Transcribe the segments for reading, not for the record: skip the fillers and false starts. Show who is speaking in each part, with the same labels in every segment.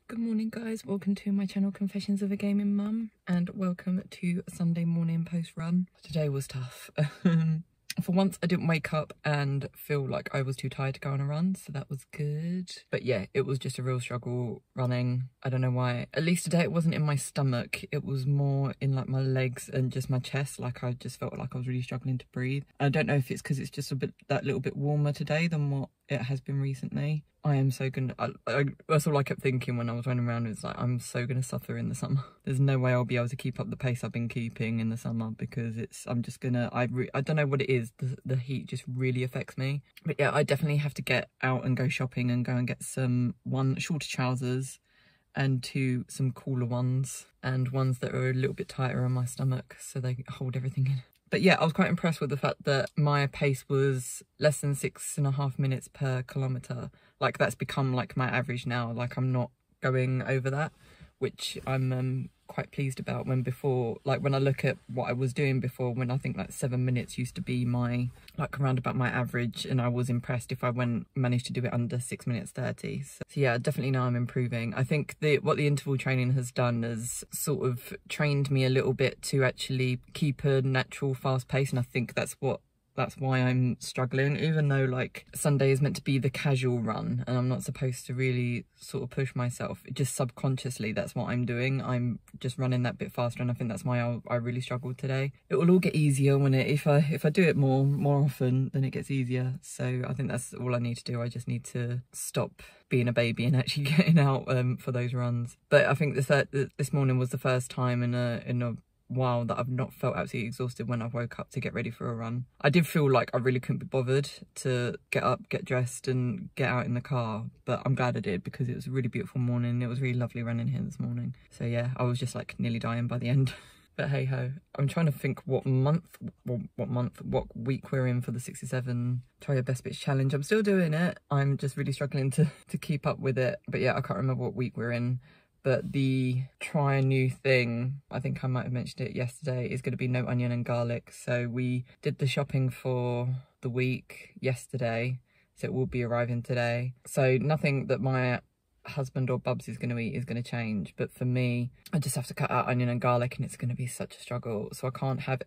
Speaker 1: Good morning guys, welcome to my channel Confessions of a Gaming Mum and welcome to Sunday morning post run. Today was tough. For once I didn't wake up and feel like I was too tired to go on a run, so that was good. But yeah, it was just a real struggle running. I don't know why. At least today it wasn't in my stomach, it was more in like my legs and just my chest. Like I just felt like I was really struggling to breathe. I don't know if it's because it's just that little bit warmer today than what it has been recently. I am so gonna, that's all I kept thinking when I was running around. It's like, I'm so gonna suffer in the summer. There's no way I'll be able to keep up the pace I've been keeping in the summer because I'm just gonna, I don't know what it is. The heat just really affects me. But yeah, I definitely have to get out and go shopping and go and get some shorter trousers and some cooler ones and ones that are a little bit tighter on my stomach so they hold everything in. But yeah, I was quite impressed with the fact that my pace was less than 6.5 minutes per kilometre. Like that's become like my average now. Like I'm not going over that, which I'm quite pleased about. When before, like when I look at what I was doing before, when I think like 7 minutes used to be my, like around about my average, and I was impressed if I managed to do it under 6 minutes 30. So yeah, definitely now I'm improving. I think what the interval training has done is sort of trained me a little bit to actually keep a natural fast pace, and I think that's why I'm struggling, even though like Sunday is meant to be the casual run and I'm not supposed to really sort of push myself. Just subconsciously, that's what I'm doing. I'm just running that bit faster, and I think that's why I really struggled today. It will all get easier when if I do it more often, then it gets easier. So I think that's all I need to do. I just need to stop being a baby and actually getting out for those runs. But I think this morning was the first time in a while that I've not felt absolutely exhausted when I woke up to get ready for a run. I did feel like I really couldn't be bothered to get up, get dressed and get out in the car, but I'm glad I did because it was a really beautiful morning. It was really lovely running here this morning. So yeah, I was just like nearly dying by the end. But hey ho, I'm trying to think what week we're in for the 67 Try Your Best Bitch challenge. I'm still doing it. I'm just really struggling to keep up with it. But yeah, I can't remember what week we're in. But the try a new thing, I think I might have mentioned it yesterday, is going to be no onion and garlic. So we did the shopping for the week yesterday, so it will be arriving today. So nothing that my husband or Bubs is going to eat is going to change, but for me I just have to cut out onion and garlic, and it's going to be such a struggle. So I can't have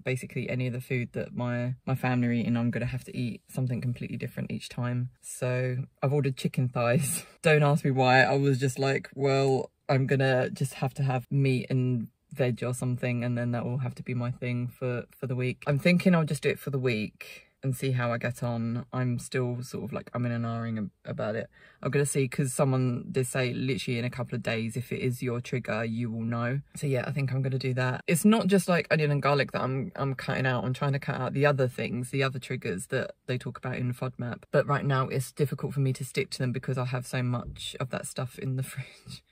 Speaker 1: basically any of the food that my family are eating. I'm going to have to eat something completely different each time. So I've ordered chicken thighs. Don't ask me why. I was just like, well, I'm gonna just have to have meat and veg or something, and then that will have to be my thing for the week. I'm thinking I'll just do it for the week and see how I get on. I'm still sort of like I'm in an ahhing about it. I'm gonna see, because someone did say literally in a couple of days, if it is your trigger, you will know. So yeah, I think I'm gonna do that. It's not just like onion and garlic that I'm cutting out. I'm trying to cut out the other things, the other triggers that they talk about in FODMAP. But right now it's difficult for me to stick to them because I have so much of that stuff in the fridge.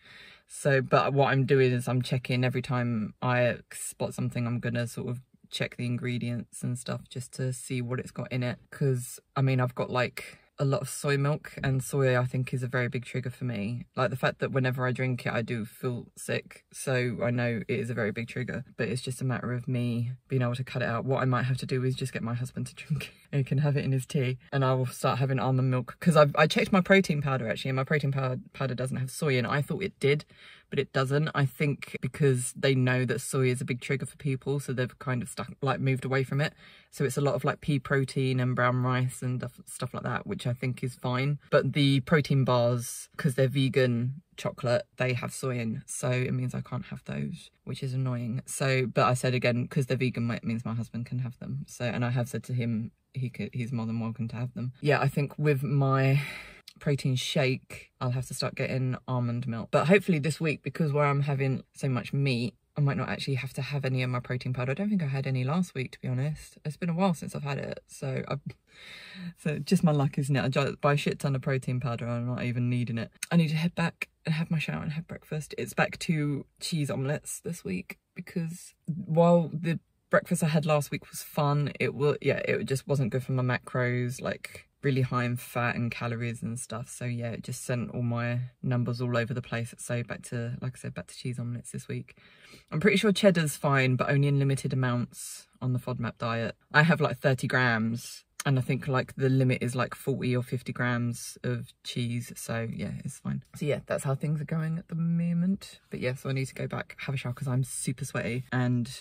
Speaker 1: So, but what I'm doing is I'm checking every time I spot something. I'm gonna sort of check the ingredients and stuff just to see what it's got in it, because I mean I've got like a lot of soy milk, and soy I think is a very big trigger for me. Like the fact that whenever I drink it I do feel sick, so I know it is a very big trigger, but it's just a matter of me being able to cut it out. What I might have to do is just get my husband to drink it and he can have it in his tea, and I will start having almond milk, because I checked my protein powder actually, and my protein powder doesn't have soy in it. I thought it did, but it doesn't. I think because they know that soy is a big trigger for people, so they've kind of moved away from it. So it's a lot of like pea protein and brown rice and stuff like that, which I think is fine. But the protein bars, because they're vegan chocolate, they have soy in, so it means I can't have those, which is annoying. So, but I said again, because they're vegan, it means my husband can have them. So, and I have said to him he's more than welcome to have them. Yeah, I think with my protein shake I'll have to start getting almond milk, but hopefully this week, because where I'm having so much meat, I might not actually have to have any of my protein powder. I don't think I had any last week, to be honest. It's been a while since I've had it, so just my luck, isn't it? I just buy a shit ton of protein powder and I'm not even needing it. I need to head back and have my shower and have breakfast. It's back to cheese omelettes this week, because while the breakfast I had last week was fun, it just wasn't good for my macros, like really high in fat and calories and stuff. So yeah, it just sent all my numbers all over the place. So back to, like I said, back to cheese omelettes this week. I'm pretty sure cheddar's fine, but only in limited amounts on the FODMAP diet. I have like 30 grams And I think like the limit is like 40 or 50 grams of cheese. So yeah, it's fine. So yeah, that's how things are going at the moment. But yeah, so I need to go back, have a shower because I'm super sweaty, and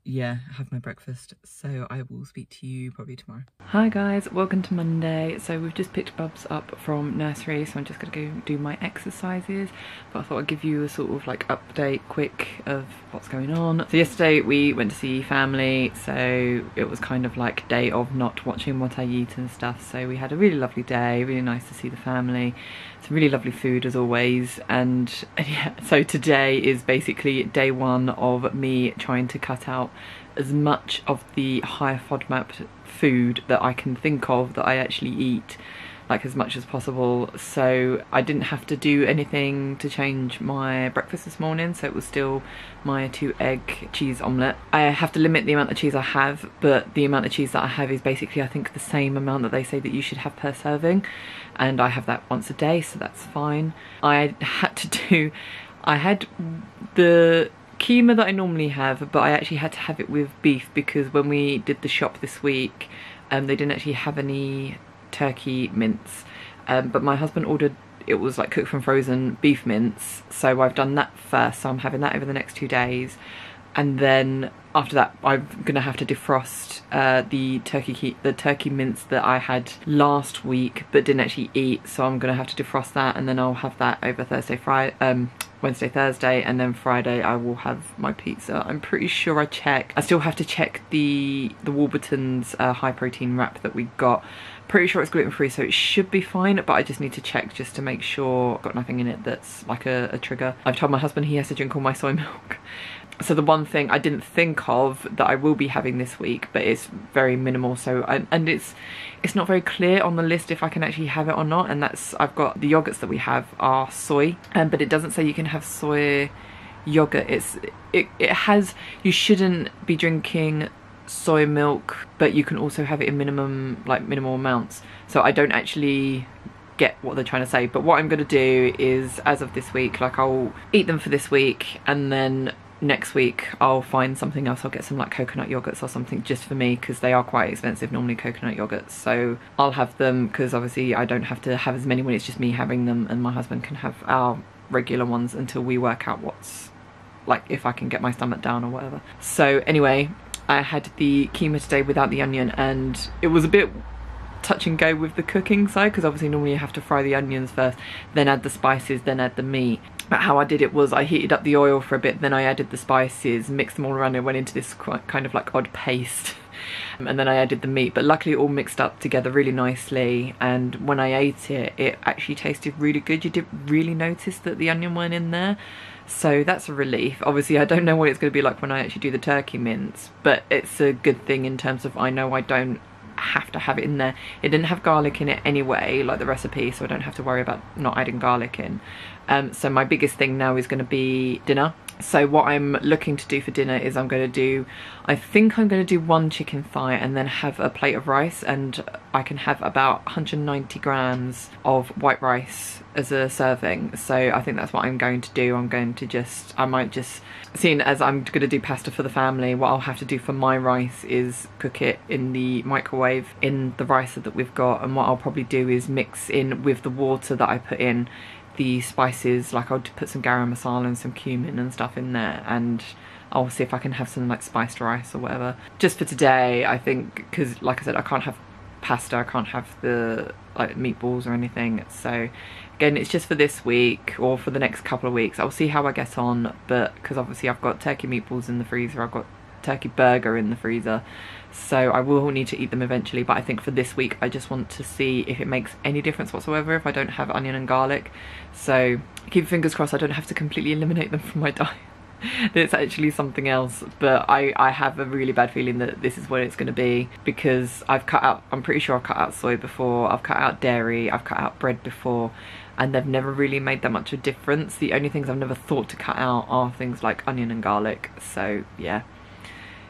Speaker 1: yeah, have my breakfast. So I will speak to you probably tomorrow. Hi guys, welcome to Monday. So we've just picked Bubs up from nursery, so I'm just gonna go do my exercises, but I thought I'd give you a sort of like update quick of what's going on. So yesterday we went to see family, so it was kind of like day of not watching what I eat and stuff. So we had a really lovely day, really nice to see the family. Some really lovely food as always, and yeah, so today is basically day one of me trying to cut out as much of the higher FODMAP food that I can think of that I actually eat, like as much as possible. So I didn't have to do anything to change my breakfast this morning, so it was still my 2-egg cheese omelette. I have to limit the amount of cheese I have, but the amount of cheese that I have is basically I think the same amount that they say that you should have per serving, and I have that once a day, so that's fine. I had the keema that I normally have, but I actually had to have it with beef because when we did the shop this week, they didn't actually have any turkey mince, but my husband ordered, it was like cooked from frozen beef mince, so I've done that first, so I'm having that over the next 2 days, and then after that I'm gonna have to defrost the turkey mince that I had last week but didn't actually eat, so I'm gonna have to defrost that, and then I'll have that over Wednesday, Thursday, and then Friday I will have my pizza. I'm pretty sure I still have to check the Warburton's high protein wrap that we got. Pretty sure it's gluten-free, so it should be fine, but I just need to check just to make sure I've got nothing in it that's like a trigger. I've told my husband he has to drink all my soy milk. So the one thing I didn't think of that I will be having this week, but it's very minimal, so and it's not very clear on the list if I can actually have it or not, and that's, I've got the yogurts that we have are soy, but it doesn't say you can have soy yogurt. It has, you shouldn't be drinking soy milk, but you can also have it in minimal amounts. So I don't actually get what they're trying to say, but what I'm going to do is, as of this week, like I'll eat them for this week, and then next week I'll find something else. I'll get some like coconut yogurts or something just for me, because they are quite expensive normally, coconut yogurts, so I'll have them, because obviously I don't have to have as many when it's just me having them, and my husband can have our regular ones until we work out what's, like, if I can get my stomach down or whatever. So anyway, I had the keema today without the onion, and it was a bit touch and go with the cooking side, because obviously normally you have to fry the onions first, then add the spices, then add the meat. But how I did it was I heated up the oil for a bit, then I added the spices, mixed them all around, and went into this kind of like odd paste. And then I added the meat, but luckily it all mixed up together really nicely, and when I ate it, it actually tasted really good. You didn't really notice that the onion weren't in there, so that's a relief. Obviously I don't know what it's going to be like when I actually do the turkey mince, but it's a good thing in terms of I know I don't have to have it in there. It didn't have garlic in it anyway, like the recipe, so I don't have to worry about not adding garlic in. So my biggest thing now is going to be dinner. So what I'm looking to do for dinner is I think I'm going to do 1 chicken thigh and then have a plate of rice, and I can have about 190 grams of white rice as a serving. So I think that's what I'm going to do. I might just, seeing as I'm going to do pasta for the family, what I'll have to do for my rice is cook it in the microwave in the rice that we've got, and what I'll probably do is mix in with the water that I put in the spices, like I'll put some garam masala and some cumin and stuff in there, and I'll see if I can have some like spiced rice or whatever. Just for today, I think, because like I said, I can't have pasta, I can't have the like meatballs or anything, so again it's just for this week or for the next couple of weeks. I'll see how I get on, but because obviously I've got turkey meatballs in the freezer, I've got turkey burger in the freezer, so I will need to eat them eventually, but I think for this week I just want to see if it makes any difference whatsoever if I don't have onion and garlic. So keep your fingers crossed I don't have to completely eliminate them from my diet. It's actually something else, but I have a really bad feeling that this is what it's going to be, because I'm pretty sure I've cut out soy before, I've cut out dairy, I've cut out bread before, and they've never really made that much of a difference. The only things I've never thought to cut out are things like onion and garlic, so yeah,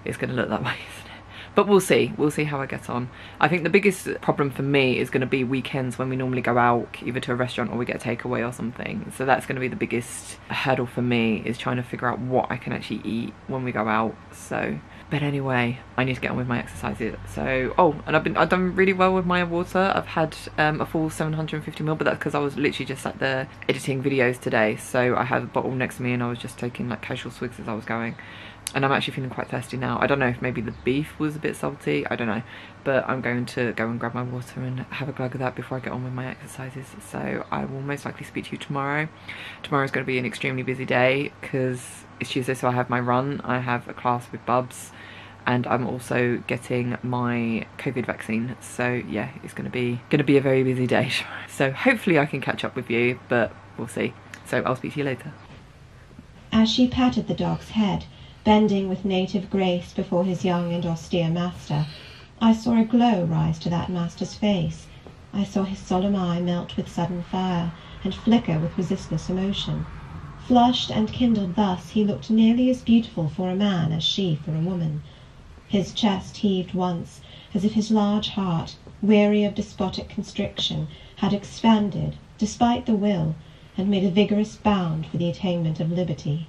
Speaker 1: it's going to look that way, isn't it? But we'll see how I get on. I think the biggest problem for me is going to be weekends when we normally go out either to a restaurant or we get a takeaway or something. So that's going to be the biggest hurdle for me, is trying to figure out what I can actually eat when we go out. So, but anyway, I need to get on with my exercises. So, oh, and I've done really well with my water. I've had a full 750ml, but that's because I was literally just sat there editing videos today. So I had a bottle next to me and I was just taking like casual swigs as I was going. And I'm actually feeling quite thirsty now. I don't know if maybe the beef was a bit salty, I don't know. But I'm going to go and grab my water and have a glug of that before I get on with my exercises. So I will most likely speak to you tomorrow. Tomorrow's going to be an extremely busy day because it's Tuesday, so I have my run. I have a class with Bubs and I'm also getting my COVID vaccine. So yeah, it's going to be a very busy day. So hopefully I can catch up with you, but we'll see. So I'll speak to you later.
Speaker 2: As she patted the dog's head, bending with native grace before his young and austere master, I saw a glow rise to that master's face. I saw his solemn eye melt with sudden fire, and flicker with resistless emotion. Flushed and kindled thus, he looked nearly as beautiful for a man as she for a woman. His chest heaved once, as if his large heart, weary of despotic constriction, had expanded, despite the will, and made a vigorous bound for the attainment of liberty.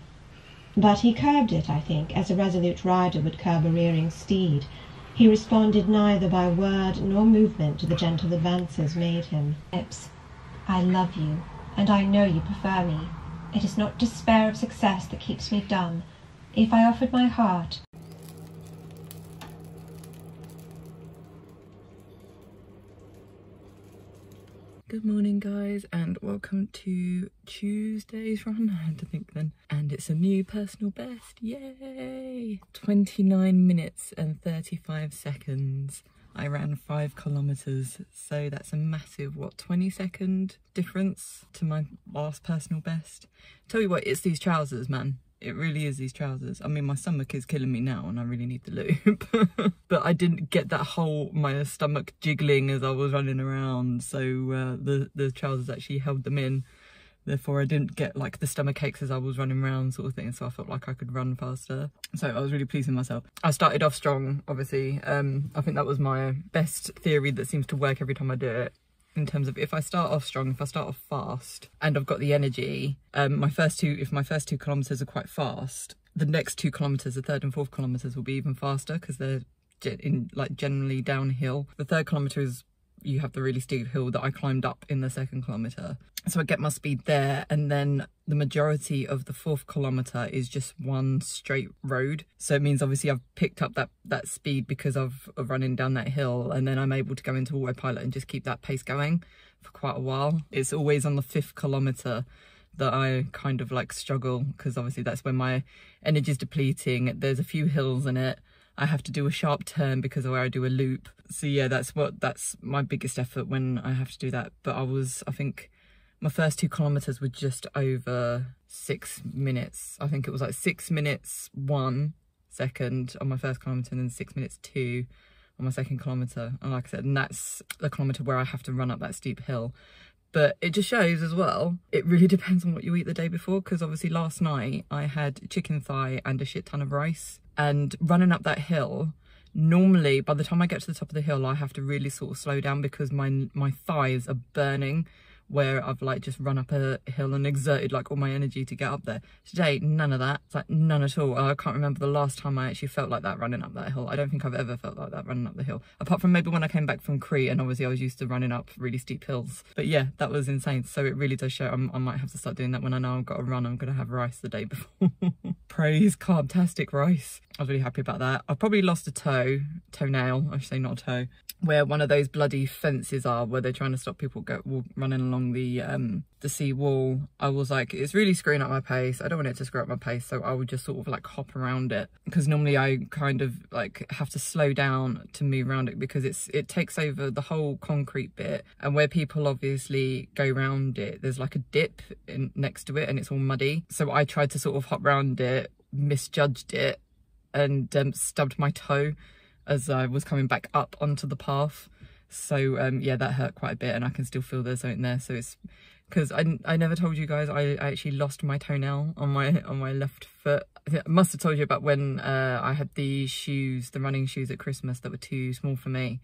Speaker 2: But he curbed it, I think, as a resolute rider would curb a rearing steed. He responded neither by word nor movement to the gentle advances made him.
Speaker 3: Lips, I love you, and I know you prefer me. It is not despair of success that keeps me dumb. If I offered my heart...
Speaker 1: Good morning guys, and welcome to Tuesday's run. I had to think then. And it's a new personal best, yay! 29 minutes and 35 seconds. I ran 5 kilometers, so that's a massive, 20-second difference to my last personal best. Tell you what, it's these trousers, man. It really is these trousers. I mean, my stomach is killing me now and I really need the lube. But I didn't get that whole, my stomach jiggling as I was running around. So the trousers actually held them in. Therefore, I didn't get like the stomach aches as I was running around sort of thing. So I felt like I could run faster. So I was really pleased with myself. I started off strong, obviously. I think that was my best theory that seems to work every time I do it. In terms of if I start off strong, if I start off fast and I've got the energy, if my first 2 kilometers are quite fast, the next 2 kilometers, the 3rd and 4th kilometers will be even faster because they're generally downhill. The 3rd kilometer is, you have the really steep hill that I climbed up in the 2nd kilometer. So I get my speed there, and then the majority of the 4th kilometer is just one straight road. So it means obviously I've picked up that speed because of running down that hill, and then I'm able to go into autopilot and just keep that pace going for quite a while. It's always on the 5th kilometer that I kind of like struggle, because obviously that's when my energy is depleting. There's a few hills in it. I have to do a sharp turn because of where I do a loop. So yeah, that's my biggest effort when I have to do that. But I think my first 2 kilometers were just over 6 minutes. I think it was like 6 minutes 1 second on my first kilometer, and then 6 minutes 2 on my 2nd kilometer. And like I said, and that's the kilometer where I have to run up that steep hill. But it just shows as well, it really depends on what you eat the day before, because obviously last night I had chicken thigh and a shit ton of rice. And running up that hill, normally by the time I get to the top of the hill, I have to really sort of slow down because my thighs are burning, where I've like just run up a hill and exerted like all my energy to get up there. Today, none of that. It's like none at all. I can't remember the last time I actually felt like that running up that hill. I don't think I've ever felt like that running up the hill, apart from maybe when I came back from Crete, and obviously I was used to running up really steep hills. But yeah, that was insane. So it really does show I might have to start doing that when I know I've got to run. I'm gonna have rice the day before. Praise carb-tastic rice. I was really happy about that. I've probably lost a toenail, I should say, not a toe, where one of those bloody fences are, where they're trying to stop people running along the sea wall. I was like, it's really screwing up my pace. I don't want it to screw up my pace, so I would just sort of like hop around it, because normally I kind of like have to slow down to move around it because it takes over the whole concrete bit, and where people obviously go around it, there's like a dip next to it and it's all muddy. So I tried to sort of hop around it, misjudged it, and stubbed my toe as I was coming back up onto the path. So yeah, that hurt quite a bit, and I can still feel there's something there. So because I never told you guys I actually lost my toenail on my left foot. I must have told you about when I had the running shoes at Christmas that were too small for me,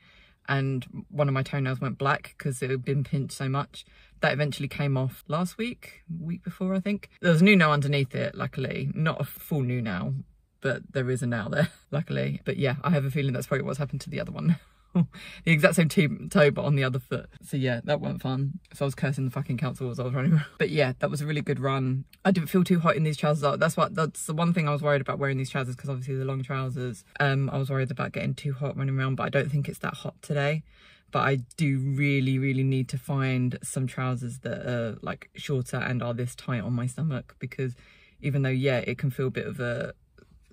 Speaker 1: and one of my toenails went black because it had been pinched so much. That eventually came off last week before, I think. There was a new nail underneath it, luckily. Not a full new nail, but there is a nail there, luckily. But yeah, I have a feeling that's probably what's happened to the other one. The exact same toe but on the other foot. So yeah, that wasn't fun. So I was cursing the fucking council as I was running around. But yeah, that was a really good run. I didn't feel too hot in these trousers. That's the one thing I was worried about wearing these trousers, because obviously the long trousers, I was worried about getting too hot running around, but I don't think it's that hot today. But I do really need to find some trousers that are like shorter and are this tight on my stomach, because even though, yeah, it can feel a bit of a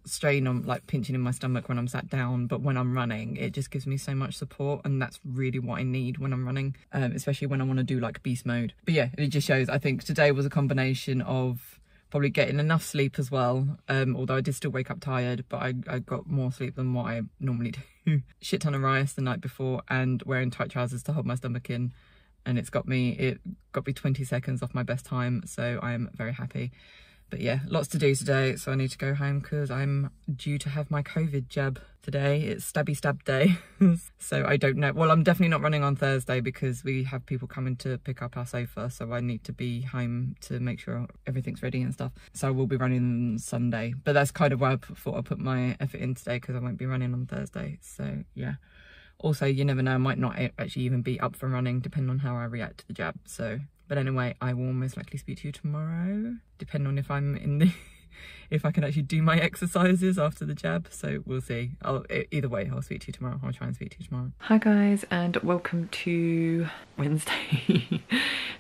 Speaker 1: strain on like pinching in my stomach when I'm sat down, but when I'm running it just gives me so much support, and that's really what I need when I'm running, especially when I want to do like beast mode. But yeah, it just shows, I think today was a combination of probably getting enough sleep as well, although I did still wake up tired, but I got more sleep than what I normally do. Shit ton of rice the night before, and wearing tight trousers to hold my stomach in, and it got me 20 seconds off my best time, so I am very happy. But yeah, lots to do today, so I need to go home because I'm due to have my COVID jab today. It's stabby stab day. So I don't know. Well, I'm definitely not running on Thursday because we have people coming to pick up our sofa, so I need to be home to make sure everything's ready and stuff. So I will be running Sunday, but that's kind of why I thought I'd put my effort in today, because I won't be running on Thursday. So yeah. Also, you never know, I might not actually even be up for running depending on how I react to the jab. So, but anyway, I will most likely speak to you tomorrow, depending on if I'm if I can actually do my exercises after the jab. So we'll see. Either way, I'll speak to you tomorrow. I'll try and speak to you tomorrow. Hi guys, and welcome to Wednesday.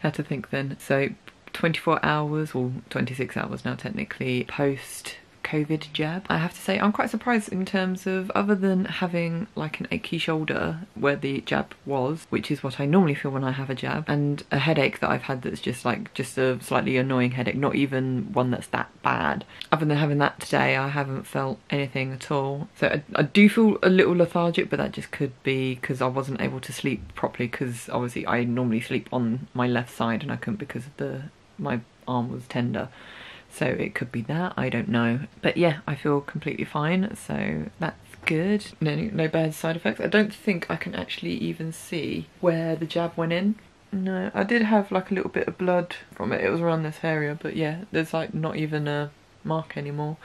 Speaker 1: Had to think then. So 24 hours, or 26 hours now technically, post COVID jab. I have to say I'm quite surprised in terms of, other than having like an achy shoulder where the jab was, which is what I normally feel when I have a jab, and a headache that I've had that's just a slightly annoying headache, not even one that's that bad. Other than having that today, I haven't felt anything at all. So I do feel a little lethargic, but that just could be because I wasn't able to sleep properly, because obviously I normally sleep on my left side and I couldn't because of my arm was tender. So it could be that, I don't know. But yeah, I feel completely fine, so that's good. No bad side effects. I don't think I can actually even see where the jab went in. No, I did have like a little bit of blood from it. It was around this area, but yeah, there's like not even a mark anymore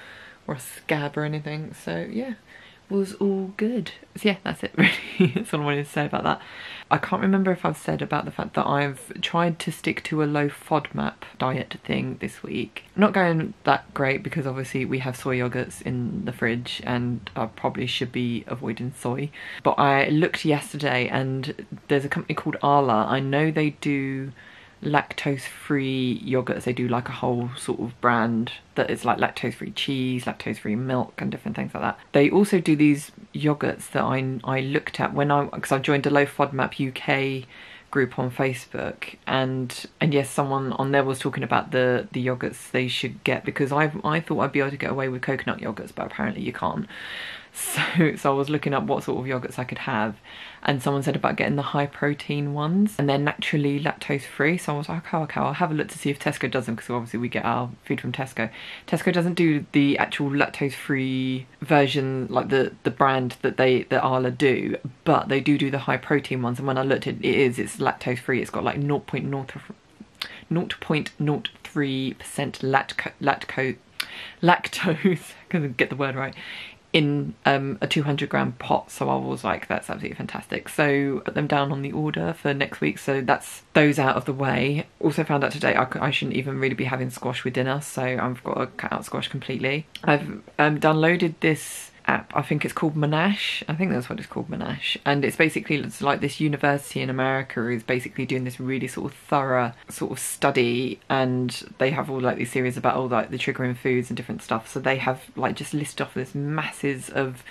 Speaker 1: or a scab or anything. So yeah, was all good. So yeah, that's it really. That's all I wanted to say about that. I can't remember if I've said about the fact that I've tried to stick to a low FODMAP diet thing this week. Not going that great, because obviously we have soy yogurts in the fridge and I probably should be avoiding soy. But I looked yesterday and there's a company called Arla. I know they do lactose-free yogurts. They do like a whole sort of brand that is like lactose-free cheese, lactose-free milk and different things like that. They also do these yogurts that I looked at because I joined a low FODMAP UK group on Facebook, and yes, someone on there was talking about the yogurts they should get, because I thought I'd be able to get away with coconut yogurts, but apparently you can't. So I was looking up what sort of yogurts I could have, and someone said about getting the high protein ones, and they're naturally lactose free. So I was like, oh, okay, I'll have a look to see if Tesco does them, because obviously we get our food from Tesco. Tesco doesn't do the actual lactose free version, like the brand that Arla do, but they do the high protein ones. And when I looked at it's lactose free. It's got like 0.03% lactose, couldn't get the word right, in a 200 gram pot. So I was like, that's absolutely fantastic. So put them down on the order for next week, so that's those out of the way. Also found out today I shouldn't even really be having squash with dinner, so I've got to cut out squash completely. I've downloaded this app, I think it's called Monash. I think that's what it's called, Monash. And it's basically, it's like this university in America is basically doing this really sort of thorough sort of study, and they have all like these series about all like the triggering foods and different stuff. So they have like just listed off this masses of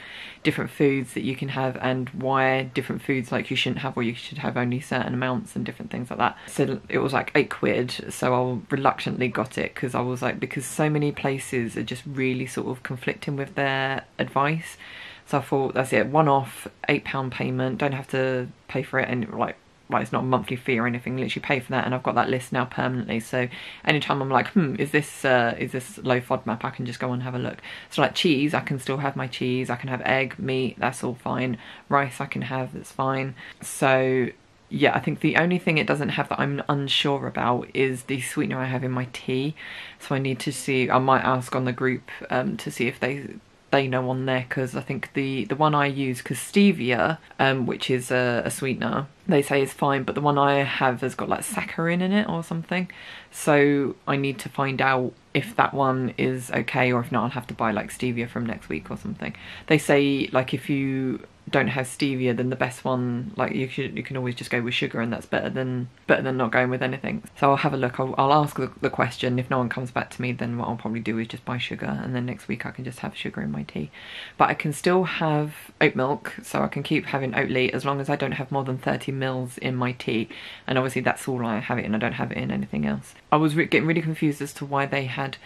Speaker 1: different foods that you can have, and why different foods like you shouldn't have, or you should have only certain amounts and different things like that. So it was like £8, so I reluctantly got it, because I was like, because so many places are just really sort of conflicting with their advice. So I thought, that's it, one-off £8 payment, don't have to pay for it, and like well, it's not a monthly fee or anything, literally pay for that, and I've got that list now permanently, so anytime I'm like, is this low FODMAP, I can just go on and have a look. So like cheese, I can still have my cheese, I can have egg, meat, that's all fine, rice I can have, that's fine. So yeah, I think the only thing it doesn't have that I'm unsure about is the sweetener I have in my tea. So I need to see, I might ask on the group to see if they know on there, because I think the one I use, because stevia, which is a sweetener, they say is fine, but the one I have has got like saccharin in it or something. So I need to find out if that one is okay, or if not I'll have to buy like stevia from next week or something. They say like if you don't have stevia, then the best one, like you can always just go with sugar, and that's better than not going with anything. So I'll have a look, I'll ask the question. If no one comes back to me, then what I'll probably do is just buy sugar, and then next week I can just have sugar in my tea. But I can still have oat milk, so I can keep having Oatly as long as I don't have more than 30 mils in my tea, and obviously that's all I have it in, I don't have it in anything else. I was getting really confused as to why they had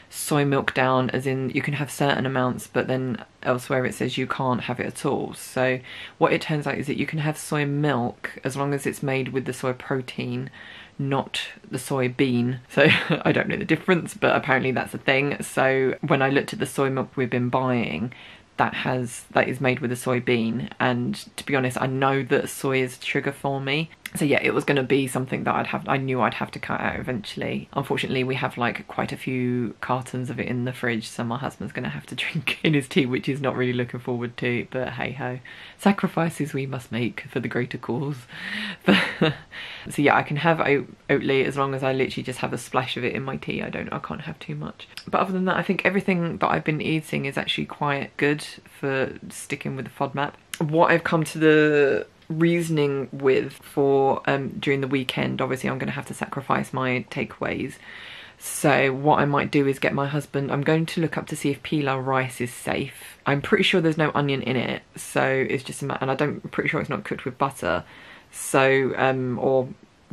Speaker 1: soy milk down, as in you can have certain amounts, but then elsewhere it says you can't have it at all. So what it turns out is that you can have soy milk as long as it's made with the soy protein, not the soy bean. So I don't know the difference, but apparently that's a thing. So when I looked at the soy milk we've been buying, that is made with a soybean, and to be honest I know that soy is sugar for me, so yeah, it was going to be something that I knew I'd have to cut out eventually. Unfortunately we have like quite a few cartons of it in the fridge, so my husband's going to have to drink in his tea, which he's not really looking forward to, but hey ho, sacrifices we must make for the greater cause. So yeah, I can have Oatly as long as I literally just have a splash of it in my tea. I can't have too much. But other than that, I think everything that I've been eating is actually quite good for sticking with the FODMAP. What I've come to the reasoning with for during the weekend, obviously I'm going to have to sacrifice my takeaways. So what I might do is get my husband, I'm going to look up to see if pilau rice is safe. I'm pretty sure there's no onion in it, so it's just a matter, and I'm pretty sure it's not cooked with butter, so or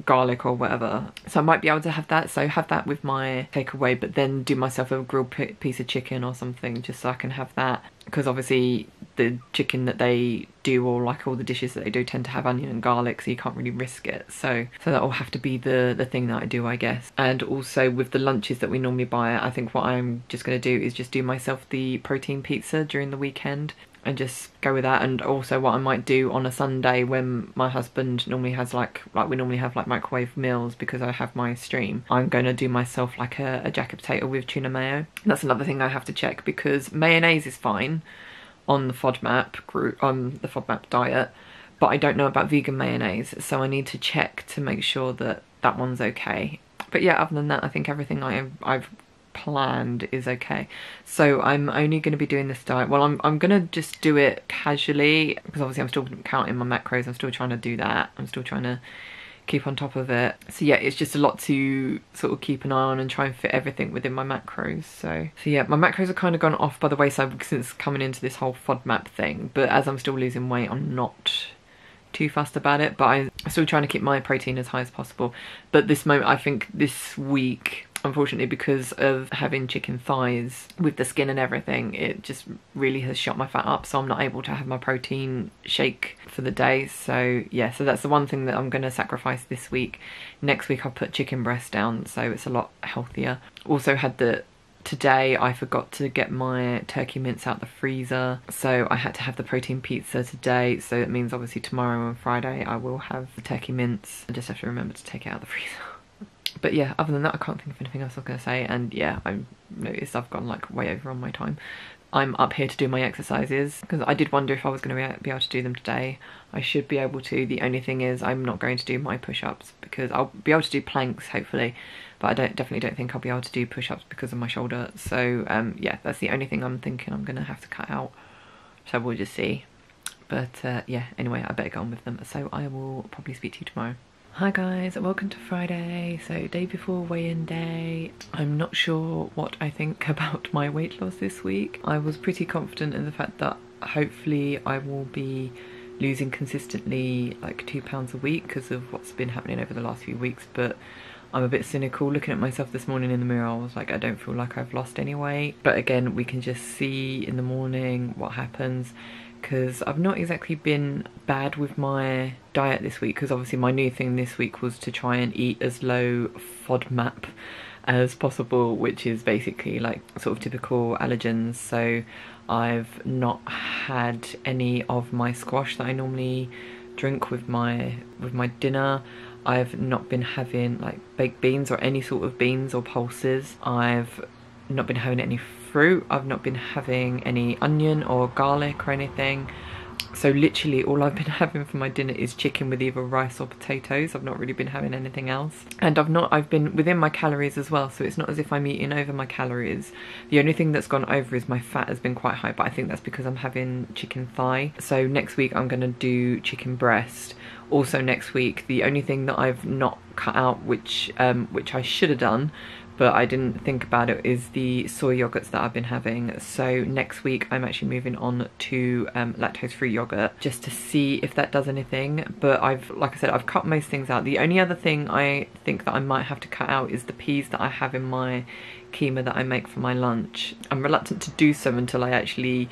Speaker 1: garlic or whatever, so I might be able to have that. So have that with my takeaway, but then do myself a grilled piece of chicken or something, just so I can have that, because obviously the chicken that they do, or like all the dishes that they do, tend to have onion and garlic, so you can't really risk it. So that will have to be the thing that I do, I guess. And also with the lunches that we normally buy, I think what I'm just going to do is just do myself the protein pizza during the weekend and just go with that. And also what I might do on a Sunday, when my husband normally has like we normally have like microwave meals because I have my stream, I'm going to do myself like a jacket potato with tuna mayo. And that's another thing I have to check, because mayonnaise is fine on the FODMAP group, on the FODMAP diet, but I don't know about vegan mayonnaise, so I need to check to make sure that that one's okay. But yeah, other than that, I think everything I've planned is okay. So I'm only going to be doing this diet, well I'm going to just do it casually, because obviously I'm still counting my macros, I'm still trying to do that, I'm still trying to keep on top of it. So yeah, it's just a lot to sort of keep an eye on and try and fit everything within my macros. So yeah, my macros have kind of gone off by the wayside since coming into this whole FODMAP thing, but as I'm still losing weight, I'm not too fussed about it, but I'm still trying to keep my protein as high as possible. But this moment, I think this week, unfortunately, because of having chicken thighs with the skin and everything, it just really has shot my fat up, so I'm not able to have my protein shake for the day. So yeah, so that's the one thing that I'm going to sacrifice this week. Next week I'll put chicken breast down, so it's a lot healthier. Also had today I forgot to get my turkey mince out the freezer, so I had to have the protein pizza today, so it means obviously tomorrow and Friday I will have the turkey mince. I just have to remember to take it out of the freezer. But yeah, other than that, I can't think of anything else I was going to say. And yeah, I noticed I've gone like way over on my time. I'm up here to do my exercises, because I did wonder if I was going to be able to do them today. I should be able to. The only thing is I'm not going to do my push-ups, because I'll be able to do planks hopefully, but I definitely don't think I'll be able to do push-ups because of my shoulder. So yeah, that's the only thing I'm thinking I'm going to have to cut out. So we'll just see. But yeah, anyway, I better get on with them. So I will probably speak to you tomorrow. Hi guys, welcome to Friday, so day before weigh-in day. I'm not sure what I think about my weight loss this week. I was pretty confident in the fact that hopefully I will be losing consistently like 2 pounds a week because of what's been happening over the last few weeks, but I'm a bit cynical. Looking at myself this morning in the mirror, I was like, I don't feel like I've lost any weight. But again, we can just see in the morning what happens. because I've not exactly been bad with my diet this week, because obviously my new thing this week was to try and eat as low FODMAP as possible, which is basically like sort of typical allergens. So I've not had any of my squash that I normally drink with my dinner. I've not been having like baked beans or any sort of beans or pulses. I've not been having any fruit. I've not been having any onion or garlic or anything. So literally all I've been having for my dinner is chicken with either rice or potatoes. I've not really been having anything else. And I've been within my calories as well, so it's not as if I'm eating over my calories. The only thing that's gone over is my fat has been quite high, but I think that's because I'm having chicken thigh. So next week I'm gonna do chicken breast. Also next week, the only thing that I've not cut out, which I should have done, but I didn't think about it, is the soy yogurts that I've been having. So next week I'm actually moving on to lactose-free yogurt, just to see if that does anything. But like I said, I've cut most things out. The only other thing I think that I might have to cut out is the peas that I have in my keema that I make for my lunch. I'm reluctant to do so until I actually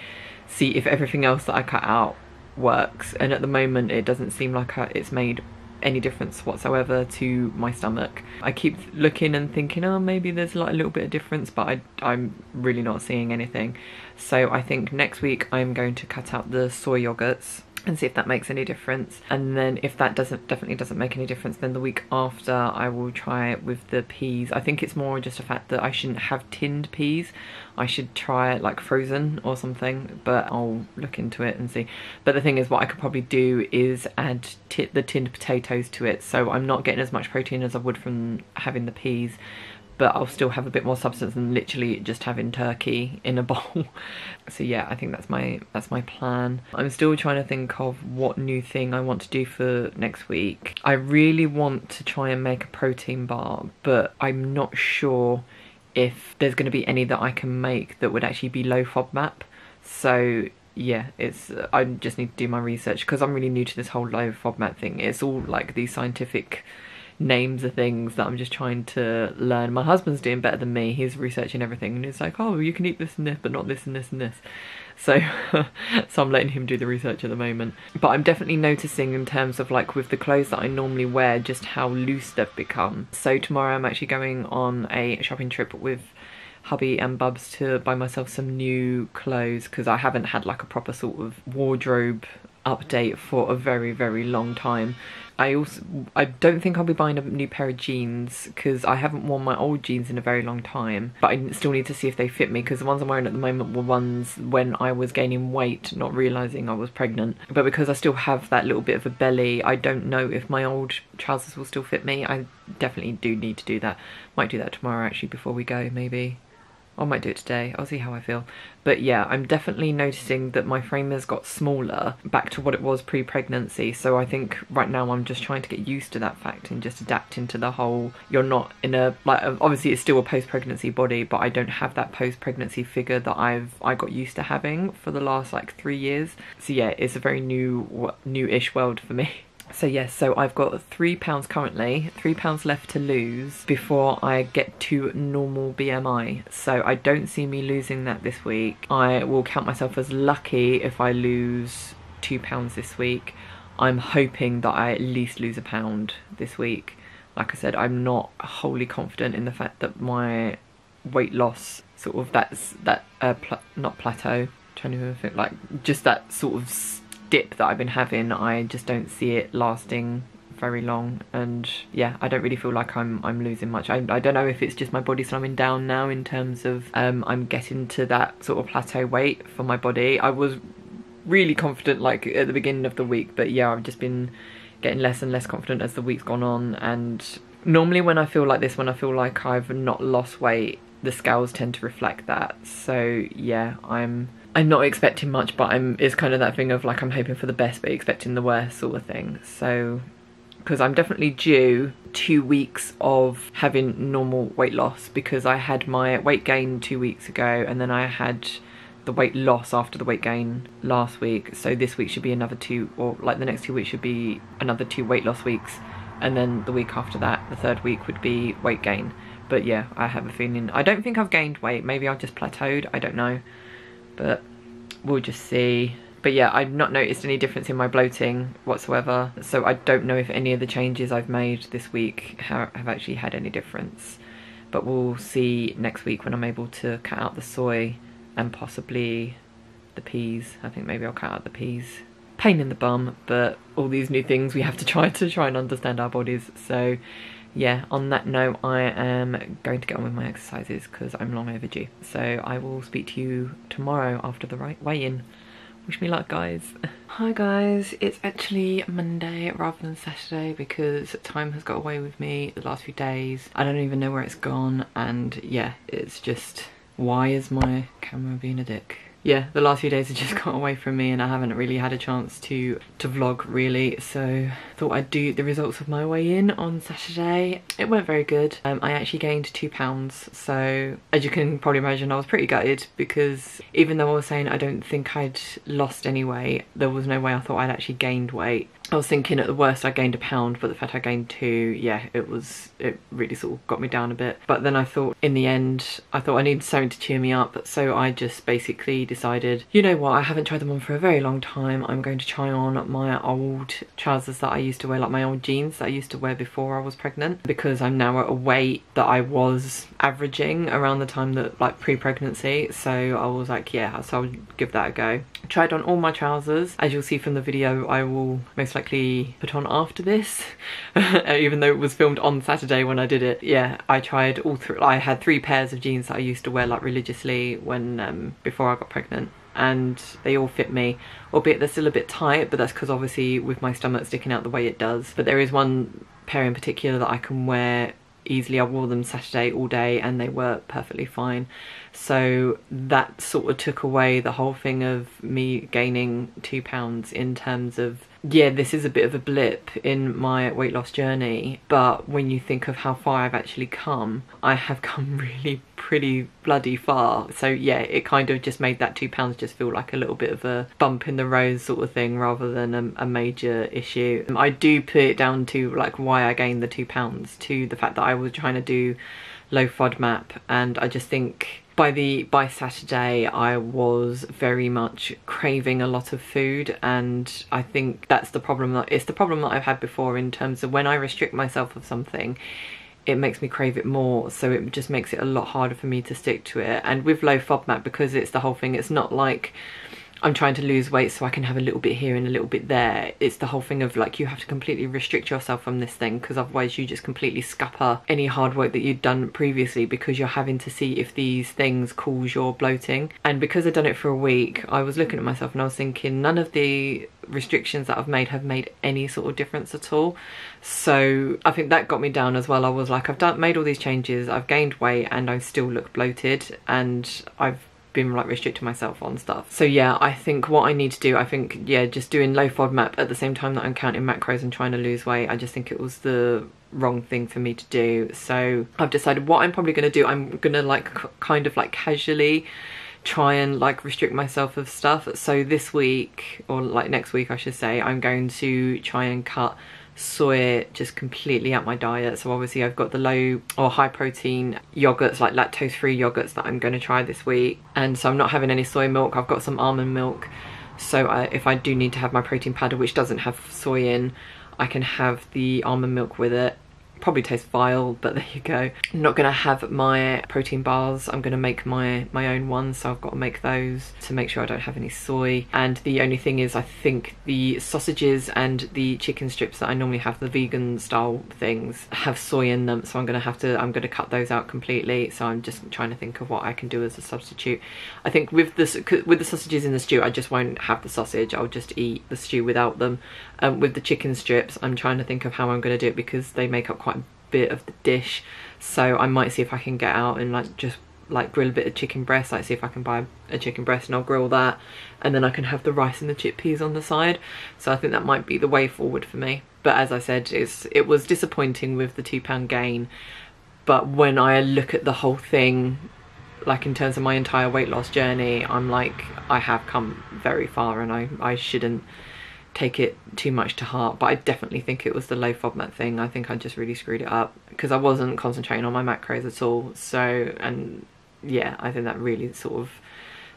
Speaker 1: see if everything else that I cut out works, and at the moment it doesn't seem like it's made any difference whatsoever to my stomach. I keep looking and thinking, oh, maybe there's like a little bit of difference, but I'm really not seeing anything. So I think next week I'm going to cut out the soy yogurts and see if that makes any difference. And then if that definitely doesn't make any difference, then the week after I will try it with the peas. I think it's more just a fact that I shouldn't have tinned peas. I should try it like frozen or something, but I'll look into it and see. But the thing is, what I could probably do is add the tinned potatoes to it, so I'm not getting as much protein as I would from having the peas, but I'll still have a bit more substance than literally just having turkey in a bowl. So yeah, I think that's my plan. I'm still trying to think of what new thing I want to do for next week. I really want to try and make a protein bar, but I'm not sure if there's going to be any that I can make that would actually be low FODMAP. So yeah, I just need to do my research, because I'm really new to this whole low FODMAP thing. It's all like these scientific names of things that I'm just trying to learn. My husband's doing better than me. He's researching everything and he's like, oh, you can eat this and this, but not this and this and this. So so I'm letting him do the research at the moment. But I'm definitely noticing, in terms of like with the clothes that I normally wear, just how loose they've become. So tomorrow I'm actually going on a shopping trip with hubby and Bubs to buy myself some new clothes, because I haven't had like a proper sort of wardrobe update for a very, very long time. I don't think I'll be buying a new pair of jeans, because I haven't worn my old jeans in a very long time, but I still need to see if they fit me, because the ones I'm wearing at the moment were ones when I was gaining weight, not realising I was pregnant. But because I still have that little bit of a belly, I don't know if my old trousers will still fit me. I definitely do need to do that. Might do that tomorrow actually before we go, maybe. I might do it today, I'll see how I feel. But yeah, I'm definitely noticing that my frame has got smaller back to what it was pre-pregnancy. So I think right now I'm just trying to get used to that fact and just adapt into the whole, you're not in a, like, obviously it's still a post-pregnancy body, but I don't have that post-pregnancy figure that I got used to having for the last like 3 years. So yeah, it's a very new-ish world for me. So yes, so I've got £3 currently, £3 left to lose before I get to normal BMI. So I don't see me losing that this week. I will count myself as lucky if I lose £2 this week. I'm hoping that I at least lose £1 this week. Like I said, I'm not wholly confident in the fact that my weight loss, sort of not plateau, trying to think, like just that sort of dip that I've been having, I just don't see it lasting very long. And yeah, I don't really feel like I'm losing much. I don't know if it's just my body slowing down now, in terms of I'm getting to that sort of plateau weight for my body. I was really confident like at the beginning of the week, but yeah, I've just been getting less and less confident as the week's gone on. And normally when I feel like this, when I feel like I've not lost weight, the scales tend to reflect that. So yeah, I'm not expecting much, but it's kind of that thing of like I'm hoping for the best but expecting the worst sort of thing. So because I'm definitely due 2 weeks of having normal weight loss, because I had my weight gain 2 weeks ago and then I had the weight loss after the weight gain last week. So this week should be another 2, or like the next 2 weeks should be another 2 weight loss weeks, and then the week after that, the 3rd week, would be weight gain. But yeah, I have a feeling, I don't think I've gained weight, maybe I've just plateaued, I don't know, but we'll just see. But yeah, I've not noticed any difference in my bloating whatsoever, so I don't know if any of the changes I've made this week have actually had any difference. But we'll see next week when I'm able to cut out the soy and possibly the peas. I think maybe I'll cut out the peas. Pain in the bum, but all these new things we have to try and understand our bodies. So yeah, on that note, I am going to get on with my exercises because I'm long overdue. So I will speak to you tomorrow after the weigh-in. Wish me luck, guys. Hi guys, it's actually Monday rather than Saturday because time has got away with me the last few days. I don't even know where it's gone, and yeah, it's just, why is my camera being a dick? Yeah, the last few days have just got away from me and I haven't really had a chance to vlog really, so thought I'd do the results of my weigh-in on Saturday. It went very good. I actually gained 2 pounds, so as you can probably imagine I was pretty gutted because even though I was saying I don't think I'd lost any weight, there was no way I thought I'd actually gained weight. I was thinking at the worst I gained 1 pound, but the fact I gained 2, yeah, it really sort of got me down a bit. But then I thought, in the end, I thought I needed something to cheer me up, so I just basically decided, you know what, I haven't tried them on for a very long time. I'm going to try on my old trousers that I used to wear, like my old jeans that I used to wear before I was pregnant, because I'm now at a weight that I was averaging around the time that, like, pre-pregnancy. So I was like, yeah, so I'll give that a go. Tried on all my trousers. As you'll see from the video, I will most likely put on after this, even though it was filmed on Saturday when I did it. Yeah, I tried all three. I had 3 pairs of jeans that I used to wear like religiously when before I got pregnant, and they all fit me, albeit they're still a bit tight, but that's because obviously with my stomach sticking out the way it does. But there is one pair in particular that I can wear easily. I wore them Saturday all day and they were perfectly fine. So that sort of took away the whole thing of me gaining 2 pounds in terms of, yeah, this is a bit of a blip in my weight loss journey, but when you think of how far I've actually come, I have come really pretty bloody far. So yeah, it kind of just made that 2 pounds just feel like a little bit of a bump in the road sort of thing rather than a major issue. I do put it down to like why I gained the 2 pounds to the fact that I was trying to do low FODMAP, and I just think by Saturday I was very much craving a lot of food, and I think that's the problem. It's the problem that I've had before in terms of when I restrict myself of something, it makes me crave it more, so it just makes it a lot harder for me to stick to it. And with low FODMAP, because it's the whole thing, it's not like I'm trying to lose weight so I can have a little bit here and a little bit there. It's the whole thing of like you have to completely restrict yourself from this thing, because otherwise you just completely scupper any hard work that you'd done previously, because you're having to see if these things cause your bloating. And because I'd done it for a week, I was looking at myself and I was thinking none of the restrictions that I've made have made any sort of difference at all. So I think that got me down as well. I was like, made all these changes, I've gained weight and I still look bloated, and I've been like restricting myself on stuff. So yeah, I think what I need to do, I think, yeah, just doing low FODMAP at the same time that I'm counting macros and trying to lose weight, I just think it was the wrong thing for me to do. So I've decided what I'm probably going to do, I'm gonna like kind of like casually try and like restrict myself of stuff. So this week, or like next week I should say, I'm going to try and cut soy just completely out my diet. So obviously I've got the low or high protein yogurts, like lactose free yogurts, that I'm going to try this week, and so I'm not having any soy milk. I've got some almond milk, so if I do need to have my protein powder which doesn't have soy in, I can have the almond milk with it. Probably tastes vile, but there you go. I'm not gonna have my protein bars, I'm gonna make my own ones, so I've got to make those to make sure I don't have any soy. And the only thing is, I think the sausages and the chicken strips that I normally have, the vegan style things, have soy in them, so I'm gonna cut those out completely. So I'm just trying to think of what I can do as a substitute. I think with the sausages in the stew, I just won't have the sausage, I'll just eat the stew without them. With the chicken strips, I'm trying to think of how I'm going to do it, because they make up quite a bit of the dish. So I might see if I can get out and like just like grill a bit of chicken breast, like see if I can buy a chicken breast and I'll grill that, and then I can have the rice and the chickpeas on the side. So I think that might be the way forward for me. But as I said, it was disappointing with the 2 pound gain, but when I look at the whole thing, like in terms of my entire weight loss journey, I'm like, I have come very far, and I shouldn't take it too much to heart. But I definitely think it was the low FODMAP thing. I think I just really screwed it up because I wasn't concentrating on my macros at all. So, and yeah, I think that really sort of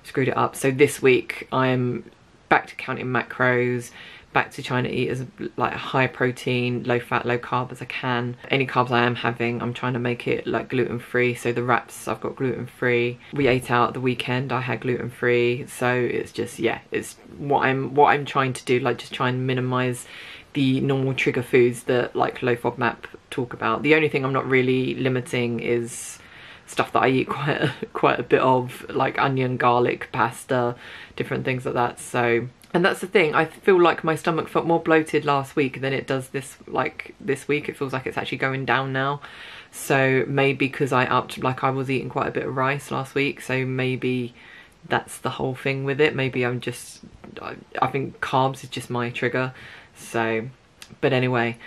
Speaker 1: screwed it up. So this week I'm back to counting macros, back to trying to eat as like high protein, low fat, low carb as I can. Any carbs I am having, I'm trying to make it like gluten free. So the wraps I've got gluten free. We ate out the weekend, I had gluten free. So it's just, yeah, it's what I'm trying to do, like just try and minimize the normal trigger foods that like low FODMAP talk about. The only thing I'm not really limiting is stuff that I eat quite a bit of, like onion, garlic, pasta, different things like that. So, and that's the thing, I feel like my stomach felt more bloated last week than it does this week. It feels like it's actually going down now. So maybe because I was eating quite a bit of rice last week, so maybe that's the whole thing with it. Maybe I think carbs is just my trigger. So, but anyway,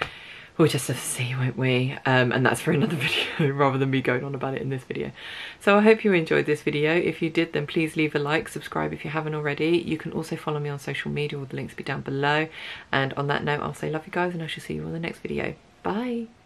Speaker 1: we'll just have to see, won't we? And that's for another video rather than me going on about it in this video. So I hope you enjoyed this video. If you did, then please leave a like, subscribe if you haven't already. You can also follow me on social media, all the links will be down below. And on that note, I'll say love you guys, and I shall see you on the next video. Bye.